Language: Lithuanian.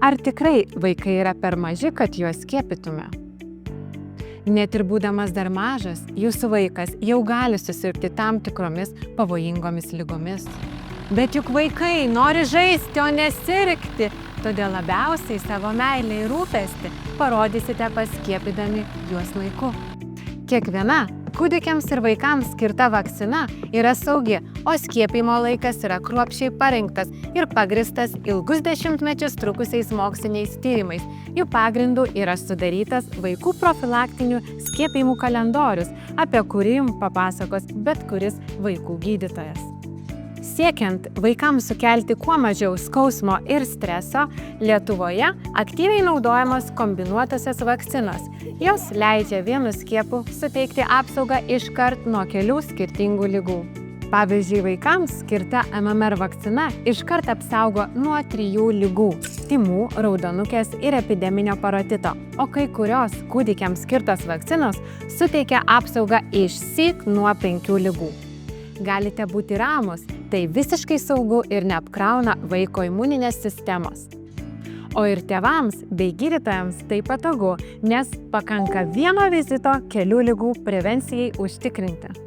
Ar tikrai vaikai yra per maži, kad juos skiepytume? Net ir būdamas dar mažas, jūsų vaikas jau gali susirgti tam tikromis pavojingomis ligomis. Bet juk vaikai nori žaisti, o nesirgti, todėl labiausiai savo meilę ir rūpestį parodysite paskiepydami juos laiku. Kiekviena kūdikiams ir vaikams skirta vakcina yra saugi, o skiepijimo laikas yra kruopščiai parinktas ir pagristas ilgus dešimtmečius trukusiais moksliniais tyrimais. Jų pagrindu yra sudarytas vaikų profilaktinių skiepijimų kalendorius, apie kurį jums papasakos bet kuris vaikų gydytojas. Siekiant vaikams sukelti kuo mažiau skausmo ir streso, Lietuvoje aktyviai naudojamos kombinuotosios vakcinos. Jos leidžia vienu skiepu suteikti apsaugą iškart nuo kelių skirtingų ligų. Pavyzdžiui, vaikams skirta MMR vakcina iškart apsaugo nuo 3 ligų – tymų, raudonukės ir epideminio parotito, o kai kurios kūdikiams skirtos vakcinos suteikia apsaugą išsyk nuo 5 ligų. Galite būti ramūs, tai visiškai saugu ir neapkrauna vaiko imuninės sistemos. O ir tėvams bei gydytojams tai patogu, nes pakanka vieno vizito kelių ligų prevencijai užtikrinti.